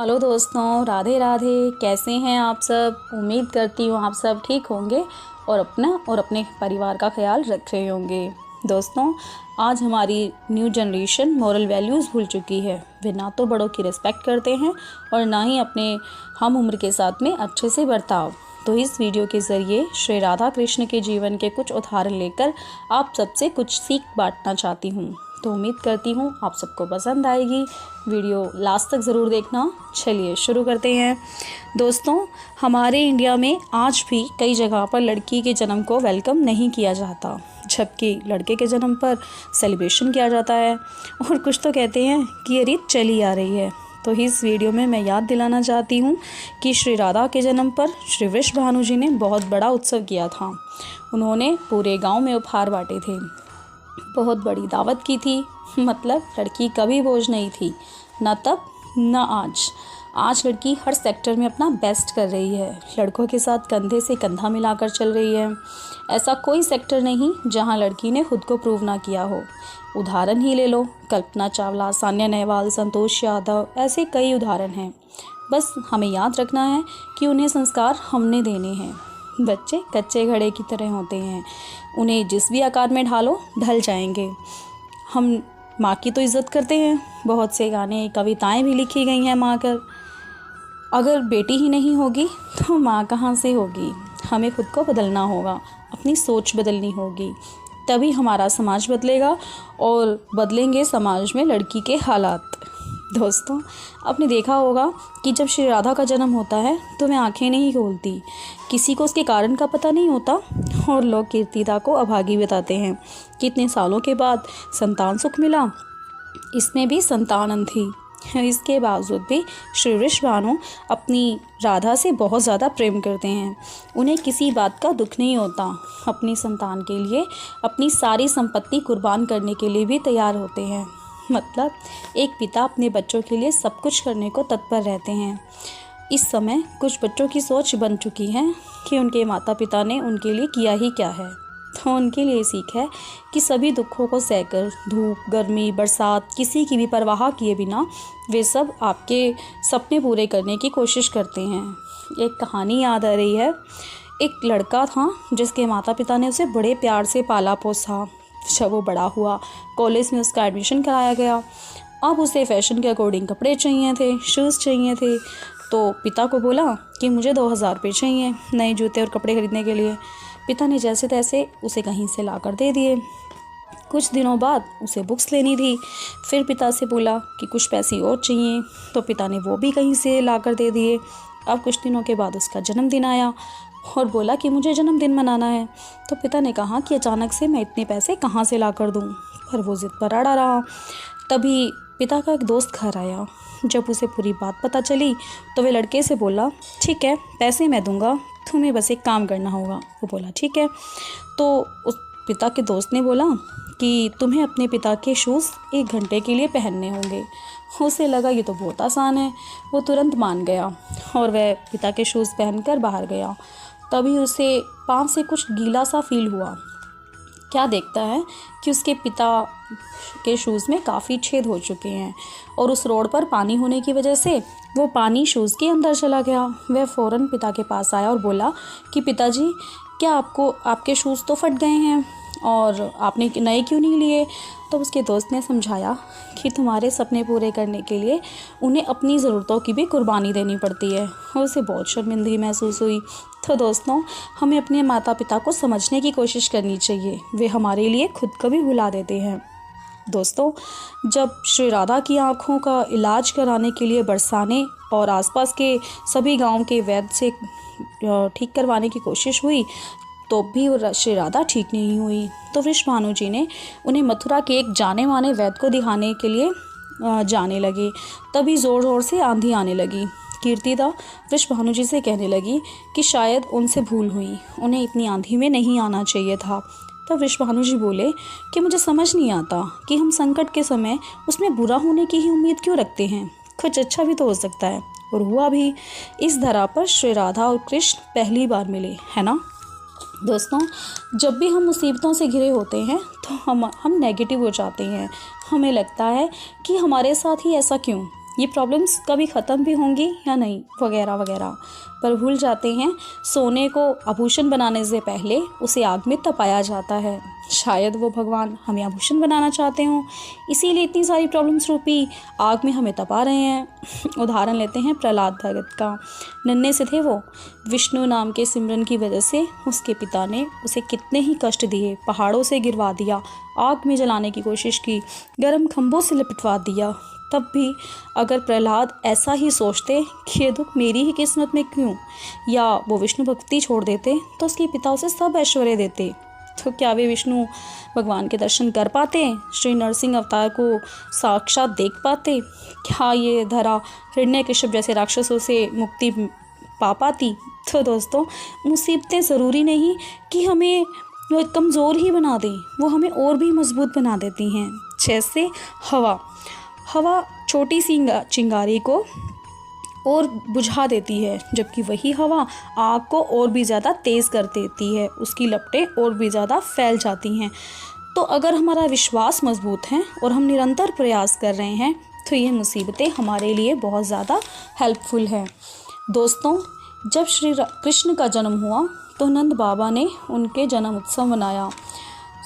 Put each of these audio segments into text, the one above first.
Hello दोस्तों, राधे राधे। कैसे हैं आप सब? उम्मीद करती हूँ आप सब ठीक होंगे और अपना और अपने परिवार का ख्याल रख रहे होंगे। दोस्तों, आज हमारी न्यू जनरेशन मॉरल वैल्यूज़ भूल चुकी है। वे ना तो बड़ों की रिस्पेक्ट करते हैं और ना ही अपने हम उम्र के साथ में अच्छे से बर्ताव। तो इस वीडियो के ज़रिए श्री राधा कृष्ण के जीवन के कुछ उदाहरण लेकर आप सबसे कुछ सीख बांटना चाहती हूँ। तो उम्मीद करती हूँ आप सबको पसंद आएगी। वीडियो लास्ट तक ज़रूर देखना। चलिए शुरू करते हैं। दोस्तों, हमारे इंडिया में आज भी कई जगह पर लड़की के जन्म को वेलकम नहीं किया जाता, जबकि लड़के के जन्म पर सेलिब्रेशन किया जाता है। और कुछ तो कहते हैं कि ये रीत चली आ रही है। तो इस वीडियो में मैं याद दिलाना चाहती हूँ कि श्री राधा के जन्म पर श्री वृषभानु जी ने बहुत बड़ा उत्सव किया था। उन्होंने पूरे गांव में उपहार बांटे थे, बहुत बड़ी दावत की थी। मतलब लड़की कभी बोझ नहीं थी, न तब न आज लड़की हर सेक्टर में अपना बेस्ट कर रही है। लड़कों के साथ कंधे से कंधा मिलाकर चल रही है। ऐसा कोई सेक्टर नहीं जहां लड़की ने खुद को प्रूव ना किया हो। उदाहरण ही ले लो, कल्पना चावला, सान्या नेहवाल, संतोष यादव, ऐसे कई उदाहरण हैं। बस हमें याद रखना है कि उन्हें संस्कार हमने देने हैं। बच्चे कच्चे घड़े की तरह होते हैं, उन्हें जिस भी आकार में ढालो ढल जाएंगे। हम माँ की तो इज़्ज़त करते हैं, बहुत से गाने कविताएं भी लिखी गई हैं माँ कर। अगर बेटी ही नहीं होगी तो माँ कहाँ से होगी? हमें खुद को बदलना होगा, अपनी सोच बदलनी होगी, तभी हमारा समाज बदलेगा और बदलेंगे समाज में लड़की के हालात। दोस्तों, आपने देखा होगा कि जब श्री राधा का जन्म होता है तो वह आंखें नहीं खोलती। किसी को उसके कारण का पता नहीं होता और लोग कीर्तिदा को अभागी बताते हैं। कितने सालों के बाद संतान सुख मिला, इसमें भी संतान थी। इसके बावजूद भी श्री वृषभानु अपनी राधा से बहुत ज़्यादा प्रेम करते हैं। उन्हें किसी बात का दुख नहीं होता। अपनी संतान के लिए अपनी सारी संपत्ति कुर्बान करने के लिए भी तैयार होते हैं। मतलब एक पिता अपने बच्चों के लिए सब कुछ करने को तत्पर रहते हैं। इस समय कुछ बच्चों की सोच बन चुकी है कि उनके माता पिता ने उनके लिए किया ही क्या है। तो उनके लिए सीख है कि सभी दुखों को सहकर, धूप, गर्मी, बरसात, किसी की भी परवाह किए बिना वे सब आपके सपने पूरे करने की कोशिश करते हैं। एक कहानी याद आ रही है। एक लड़का था जिसके माता पिता ने उसे बड़े प्यार से पाला पोसा। जब वो बड़ा हुआ, कॉलेज में उसका एडमिशन कराया गया। अब उसे फैशन के अकॉर्डिंग कपड़े चाहिए थे, शूज़ चाहिए थे। तो पिता को बोला कि मुझे 2000 रुपये चाहिए नए जूते और कपड़े खरीदने के लिए। पिता ने जैसे तैसे उसे कहीं से ला कर दे दिए। कुछ दिनों बाद उसे बुक्स लेनी थी। फिर पिता से बोला कि कुछ पैसे और चाहिए, तो पिता ने वो भी कहीं से ला कर दे दिए। अब कुछ दिनों के बाद उसका जन्मदिन आया और बोला कि मुझे जन्मदिन मनाना है। तो पिता ने कहा कि अचानक से मैं इतने पैसे कहाँ से ला कर दूँ, पर वो ज़िद पर अड़ा रहा। तभी पिता का एक दोस्त घर आया। जब उसे पूरी बात पता चली तो वे लड़के से बोला, ठीक है, पैसे मैं दूंगा, तुम्हें बस एक काम करना होगा। वो बोला ठीक है। तो उस पिता के दोस्त ने बोला कि तुम्हें अपने पिता के शूज़ 1 घंटे के लिए पहनने होंगे। उसे लगा ये तो बहुत आसान है। वो तुरंत मान गया और वह पिता के शूज़ पहनकर बाहर गया। तभी उसे पाँव से कुछ गीला सा फील हुआ। क्या देखता है कि उसके पिता के शूज़ में काफ़ी छेद हो चुके हैं और उस रोड पर पानी होने की वजह से वो पानी शूज़ के अंदर चला गया। वह फ़ौरन पिता के पास आया और बोला कि पिताजी, क्या आपके शूज़ तो फट गए हैं और आपने नए क्यों नहीं लिए? तो उसके दोस्त ने समझाया कि तुम्हारे सपने पूरे करने के लिए उन्हें अपनी ज़रूरतों की भी कुर्बानी देनी पड़ती है। और उसे बहुत शर्मिंदगी महसूस हुई। तो दोस्तों, हमें अपने माता पिता को समझने की कोशिश करनी चाहिए। वे हमारे लिए खुद को भी भुला देते हैं। दोस्तों, जब श्री राधा की आँखों का इलाज कराने के लिए बरसाने और आसपास के सभी गांव के वैद्य से ठीक करवाने की कोशिश हुई तो भी श्री राधा ठीक नहीं हुई। तो वृषभानु जी ने उन्हें मथुरा के एक जाने माने वैद्य को दिखाने के लिए जाने लगे। तभी ज़ोर ज़ोर से आंधी आने लगी। कीर्तिदा वृषभानु जी से कहने लगी कि शायद उनसे भूल हुई, उन्हें इतनी आंधी में नहीं आना चाहिए था। तब वृषभानु जी बोले कि मुझे समझ नहीं आता कि हम संकट के समय उसमें बुरा होने की ही उम्मीद क्यों रखते हैं। कुछ अच्छा भी तो हो सकता है। और हुआ भी। इस धरा पर श्री राधा और कृष्ण पहली बार मिले, है ना। दोस्तों, जब भी हम मुसीबतों से घिरे होते हैं तो हम नेगेटिव हो जाते हैं। हमें लगता है कि हमारे साथ ही ऐसा क्यों, ये प्रॉब्लम्स कभी ख़त्म भी होंगी या नहीं, वगैरह वगैरह। पर भूल जाते हैं सोने को आभूषण बनाने से पहले उसे आग में तपाया जाता है। शायद वो भगवान हमें आभूषण बनाना चाहते हों, इसीलिए इतनी सारी प्रॉब्लम्स रूपी आग में हमें तपा रहे हैं। उदाहरण लेते हैं प्रहलाद भगत का। नन्हे से थे वो, विष्णु नाम के सिमरन की वजह से उसके पिता ने उसे कितने ही कष्ट दिए, पहाड़ों से गिरवा दिया, आग में जलाने की कोशिश की, गर्म खंभों से लिपटवा दिया। तब भी अगर प्रहलाद ऐसा ही सोचते कि ये दुख मेरी ही किस्मत में क्यों, या वो विष्णु भक्ति छोड़ देते तो उसके पिता उसे सब ऐश्वर्य देते। तो क्या वे विष्णु भगवान के दर्शन कर पाते, श्री नरसिंह अवतार को साक्षात देख पाते? क्या ये धरा हिरण्यकश्यप जैसे राक्षसों से मुक्ति पा पाती? तो दोस्तों, मुसीबतें ज़रूरी नहीं कि हमें कमज़ोर ही बना दें, वो हमें और भी मजबूत बना देती हैं। जैसे हवा छोटी सी चिंगारी को और बुझा देती है, जबकि वही हवा आग को और भी ज़्यादा तेज़ कर देती है, उसकी लपटें और भी ज़्यादा फैल जाती हैं। तो अगर हमारा विश्वास मजबूत है और हम निरंतर प्रयास कर रहे हैं तो ये मुसीबतें हमारे लिए बहुत ज़्यादा हेल्पफुल हैं। दोस्तों, जब श्री कृष्ण का जन्म हुआ तो नंद बाबा ने उनके जन्म उत्सव मनाया,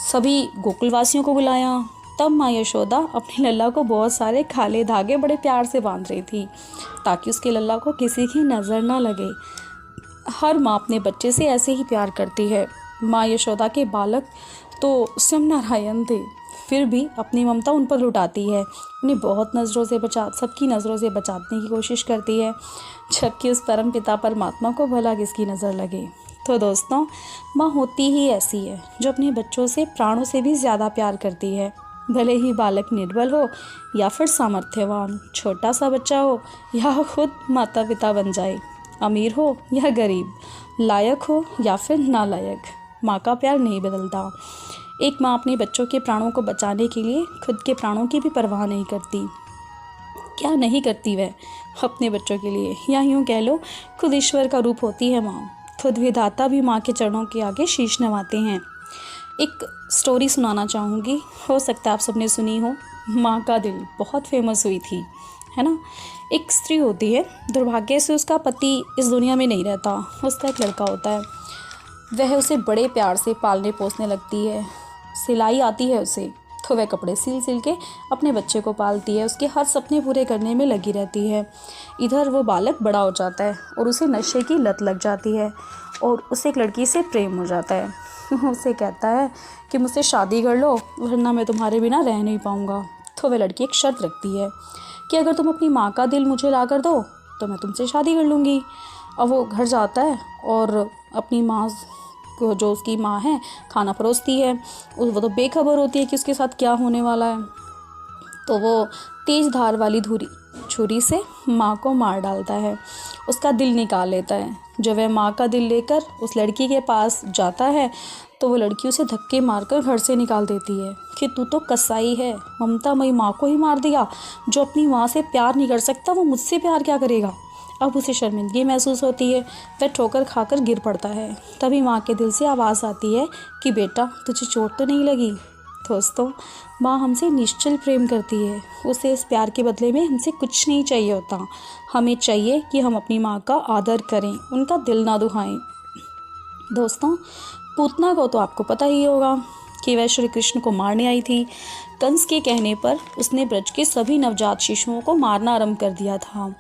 सभी गोकुलवासियों को बुलाया। तब माँ यशोदा अपने लल्ला को बहुत सारे काले धागे बड़े प्यार से बांध रही थी ताकि उसके लल्ला को किसी की नज़र ना लगे। हर माँ अपने बच्चे से ऐसे ही प्यार करती है। माँ यशोदा के बालक तो स्वयं नारायण थे, फिर भी अपनी ममता उन पर लुटाती है, उन्हें बहुत सबकी नज़रों से बचाने की कोशिश करती है, जबकि उस परम पिता परमात्मा को भला किसकी नज़र लगे। तो दोस्तों, माँ होती ही ऐसी है जो अपने बच्चों से प्राणों से भी ज़्यादा प्यार करती है, भले ही बालक निर्बल हो या फिर सामर्थ्यवान, छोटा सा बच्चा हो या खुद माता पिता बन जाए, अमीर हो या गरीब, लायक हो या फिर नालायक, माँ का प्यार नहीं बदलता। एक माँ अपने बच्चों के प्राणों को बचाने के लिए खुद के प्राणों की भी परवाह नहीं करती। क्या नहीं करती वह अपने बच्चों के लिए, या यूँ कह लो खुद ईश्वर का रूप होती है माँ। खुद विधाता भी माँ के चरणों के आगे शीश नवाते हैं। एक स्टोरी सुनाना चाहूँगी, हो सकता है आप सबने सुनी हो। माँ का दिल बहुत फेमस हुई थी, है ना। एक स्त्री होती है, दुर्भाग्य से उसका पति इस दुनिया में नहीं रहता, उसका एक लड़का होता है। वह उसे बड़े प्यार से पालने पोसने लगती है, सिलाई आती है उसे, तो वह कपड़े सिल के अपने बच्चे को पालती है, उसके हर सपने पूरे करने में लगी रहती है। इधर वो बालक बड़ा हो जाता है और उसे नशे की लत लग जाती है और उसे एक लड़की से प्रेम हो जाता है। उसे कहता है कि मुझसे शादी कर लो वरना मैं तुम्हारे बिना रह नहीं पाऊँगा। तो वह लड़की एक शर्त रखती है कि अगर तुम अपनी माँ का दिल मुझे ला कर दो तो मैं तुमसे शादी कर लूँगी। अब वो घर जाता है और अपनी माँ को, जो उसकी माँ है, खाना परोसती है। वो तो बेखबर होती है कि उसके साथ क्या होने वाला है। तो वो तेज़ धार वाली छुरी से माँ को मार डालता है, उसका दिल निकाल लेता है। जब वह माँ का दिल लेकर उस लड़की के पास जाता है तो वो लड़की उसे धक्के मारकर घर से निकाल देती है कि तू तो कसाई है, ममतामयी माँ को ही मार दिया। जो अपनी माँ से प्यार नहीं कर सकता वो मुझसे प्यार क्या करेगा। अब उसे शर्मिंदगी महसूस होती है, वह ठोकर खाकर गिर पड़ता है। तभी माँ के दिल से आवाज़ आती है कि बेटा तुझे चोट तो नहीं लगी। दोस्तों, माँ हमसे निश्चल प्रेम करती है, उसे इस प्यार के बदले में हमसे कुछ नहीं चाहिए होता। हमें चाहिए कि हम अपनी माँ का आदर करें, उनका दिल ना दुखाएं। दोस्तों, पूतना को तो आपको पता ही होगा कि वह श्री कृष्ण को मारने आई थी। कंस के कहने पर उसने ब्रज के सभी नवजात शिशुओं को मारना आरंभ कर दिया था।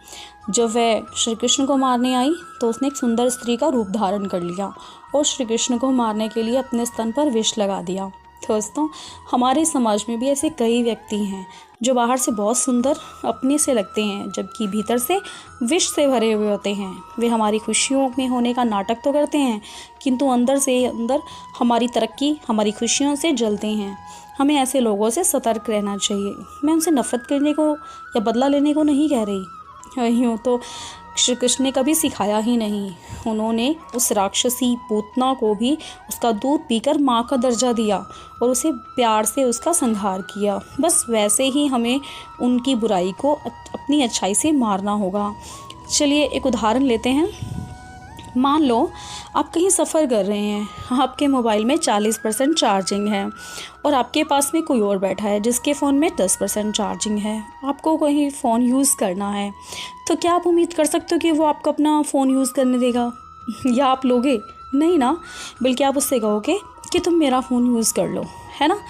जब वह श्री कृष्ण को मारने आई तो उसने एक सुंदर स्त्री का रूप धारण कर लिया और श्री कृष्ण को मारने के लिए अपने स्तन पर विष लगा दिया। दोस्तों, हमारे समाज में भी ऐसे कई व्यक्ति हैं जो बाहर से बहुत सुंदर अपने से लगते हैं, जबकि भीतर से विष से भरे हुए होते हैं। वे हमारी खुशियों में होने का नाटक तो करते हैं, किंतु अंदर से अंदर हमारी तरक्की, हमारी खुशियों से जलते हैं। हमें ऐसे लोगों से सतर्क रहना चाहिए। मैं उनसे नफरत करने को या बदला लेने को नहीं कह रही, यूँ तो श्री कृष्ण ने कभी सिखाया ही नहीं। उन्होंने उस राक्षसी पूतना को भी उसका दूध पीकर माँ का दर्जा दिया और उसे प्यार से उसका संहार किया। बस वैसे ही हमें उनकी बुराई को अपनी अच्छाई से मारना होगा। चलिए एक उदाहरण लेते हैं। मान लो आप कहीं सफ़र कर रहे हैं, आपके मोबाइल में 40% चार्जिंग है और आपके पास में कोई और बैठा है जिसके फ़ोन में 10% चार्जिंग है। आपको कहीं फ़ोन यूज़ करना है, तो क्या आप उम्मीद कर सकते हो कि वो आपको अपना फ़ोन यूज़ करने देगा या आप लोगे? नहीं ना, बल्कि आप उससे कहोगे कि तुम मेरा फ़ोन यूज़ कर लो, है ना।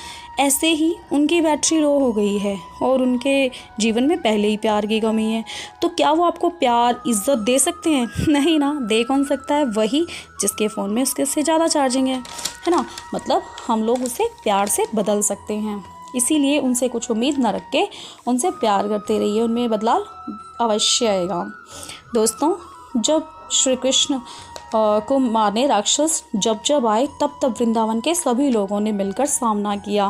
ऐसे ही उनकी बैटरी लो हो गई है और उनके जीवन में पहले ही प्यार की कमी है, तो क्या वो आपको प्यार इज़्ज़त दे सकते हैं? नहीं ना, दे कौन सकता है? वही जिसके फ़ोन में उसके से ज़्यादा चार्जिंग है ना। मतलब हम लोग उसे प्यार से बदल सकते हैं, इसीलिए उनसे कुछ उम्मीद ना रख के उनसे प्यार करते रहिए, उनमें बदलाव अवश्य आएगा। दोस्तों, जब श्री कृष्ण को मारने राक्षस जब आए तब वृंदावन के सभी लोगों ने मिलकर सामना किया।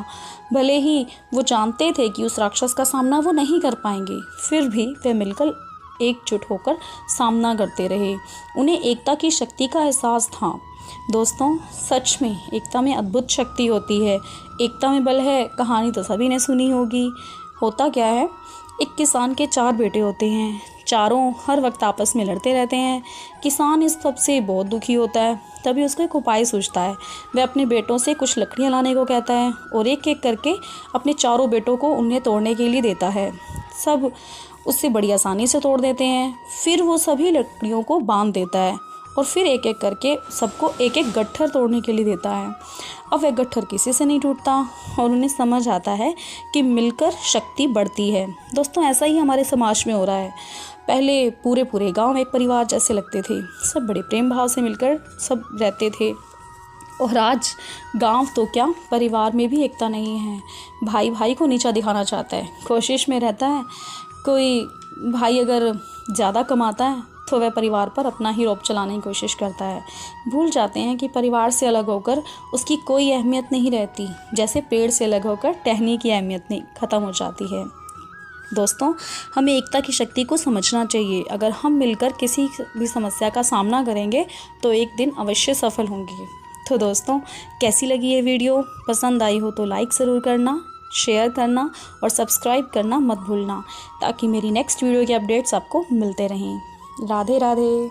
भले ही वो जानते थे कि उस राक्षस का सामना वो नहीं कर पाएंगे, फिर भी वे मिलकर एकजुट होकर सामना करते रहे। उन्हें एकता की शक्ति का एहसास था। दोस्तों, सच में एकता में अद्भुत शक्ति होती है। एकता में बल है, कहानी तो सभी ने सुनी होगी। होता क्या है, एक किसान के 4 बेटे होते हैं, चारों हर वक्त आपस में लड़ते रहते हैं। किसान इस सब से बहुत दुखी होता है, तभी उसको एक उपाय सूझता है। वह अपने बेटों से कुछ लकड़ियाँ लाने को कहता है और एक एक करके अपने चारों बेटों को उन्हें तोड़ने के लिए देता है। सब उससे बड़ी आसानी से तोड़ देते हैं। फिर वो सभी लकड़ियों को बांध देता है और फिर एक एक करके सबको एक एक गट्ठर तोड़ने के लिए देता है। अब वह गट्ठर किसी से नहीं टूटता और उन्हें समझ आता है कि मिलकर शक्ति बढ़ती है। दोस्तों, ऐसा ही हमारे समाज में हो रहा है। पहले पूरे गांव एक परिवार जैसे लगते थे, सब बड़े प्रेम भाव से मिलकर सब रहते थे, और आज गांव तो क्या, परिवार में भी एकता नहीं है। भाई भाई को नीचा दिखाना चाहता है, कोशिश में रहता है। कोई भाई अगर ज़्यादा कमाता है तो वह परिवार पर अपना ही रौब चलाने की कोशिश करता है। भूल जाते हैं कि परिवार से अलग होकर उसकी कोई अहमियत नहीं रहती, जैसे पेड़ से अलग होकर टहनी की अहमियत नहीं खत्म हो जाती है। दोस्तों, हमें एकता की शक्ति को समझना चाहिए। अगर हम मिलकर किसी भी समस्या का सामना करेंगे तो एक दिन अवश्य सफल होंगे। तो दोस्तों, कैसी लगी ये वीडियो? पसंद आई हो तो लाइक ज़रूर करना, शेयर करना और सब्सक्राइब करना मत भूलना, ताकि मेरी नेक्स्ट वीडियो के अपडेट्स आपको मिलते रहें। राधे राधे।